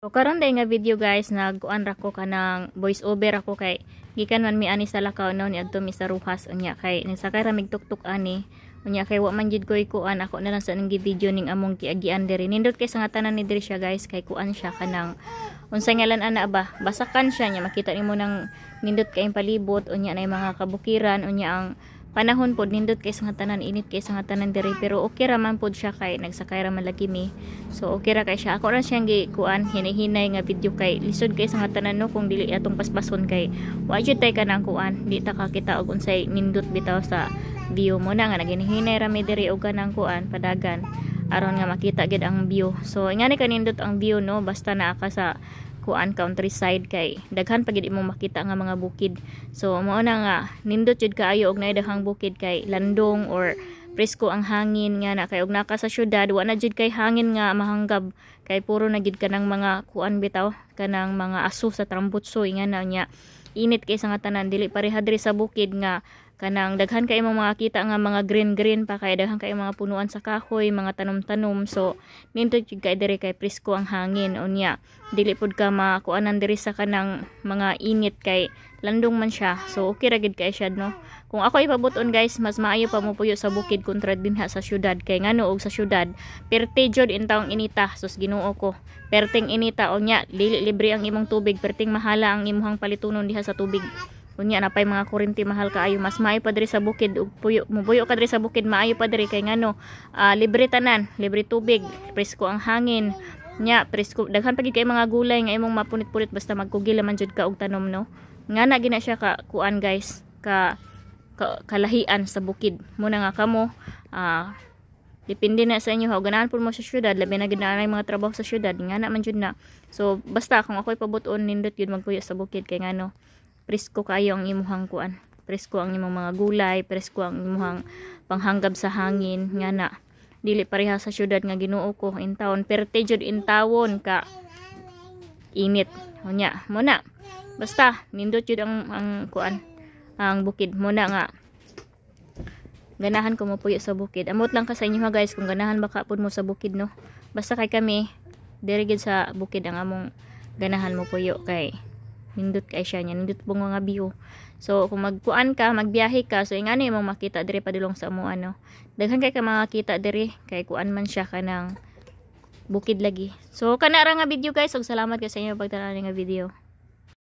So karon day nga video guys, nagkuan ra ko kanang voice over ako kay gikan man mi ani sa lakaw no ni adto mi sa Ruhas unya kay nagsakay ra mig tuktok ani unya kay wa man jud ko ikuan ako na lang sa ning video ning among giagian diri nindot kay sa nga tanan ni diri siya guys kay kuan siya kanang unsay ngalan ana ba basakan siya nya makita nimo nang nindot kay palibot unya na mga kabukiran unya ang panahon pod nindot kay sa tanan init kay sa tanan diri pero okay ra man pod siya kay nagsakay ra man lagi mi so okay ra kay siya ako ra siyang gikuan hinahinay nga video kay lisod kay sa tanan no kung dili atong paspason kay wa jud tay kanang kuan di ta kakita og unsay nindot bitaw sa view mo na nga naghinay ra mi diri og kanang kuan padagan aron nga makita gid ang view so ingani kanindot ang view no basta naa ka sa kuan countryside kay daghan pagid imo makita nga mga bukid so mao na nga nindot jud kaayo og naay daghang bukid kay landong or presko ang hangin nga na kay og naka sa syudad wa na jud kay hangin nga mahanggab kay puro na gid kanang mga kuan bitaw kanang mga aso sa trambutsoy nga na nya init kay sa nga tanan dili pareha diri sa bukid nga kanang daghan kay imong mga kita nga mga green pa kay daghan kay mga punuan sa kahoy mga tanom-tanom so nindot jud kay diri kay presko ang hangin unya dili pud ka makuanan diri sa kanang mga init kay landong man siya so okay ra gid kay siya no kung ako ipabuton guys mas maayo pa mo puyo sa bukid kontra dinha sa syudad kay ngano og sa syudad perte jud intawong inita sus Ginoo ko perting inita unya dili libre ang imong tubig perting mahala ang imong palitunon diha sa tubig unya napay mga kurente mahal kaayo mas maayo pa diri sa bukid ug puyo mubuyo ka diri sa bukid maayo pa diri kay ngano libre tanan libre tubig presko ang hangin nya presko daghan pa gid kay mga gulay nga imong mapunit-punit basta magkugil man jud ka og tanom no nga na gina siya ka kuan guys kalahian sa bukid muna nga kamo depende na sa inyo ha ganahan pud mo sa syudad labi na gid na mga trabaho sa syudad nga na man jud na so basta kung ako'y pabuton nindot yun magpuyo sa bukid kay ngano presko kayo ang imuhang kuan presko ang imong mga gulay presko ang imuhang panghanggab sa hangin nga na dili pareha sa syudad nga Ginoo ko in town perte jud in tawon ka init unya mo na basta nindot jud ang kuan ang bukid mo na nga ganahan ko mo puyo sa bukid amot lang ka sa inyo ha guys kung ganahan baka pud mo sa bukid no basta kay kami diri gid sa bukid ang among ganahan mo puyo kay nindot kay siya nya nindot po nga view so kung magkuan ka magbiyahe ka so ingani imong makita diri padulong sa amo ano daghan kay ka makita diri kay kuan man siya kanang bukid lagi so kana ra nga video guys ug salamat kay sa inyo pagtanaw nga video.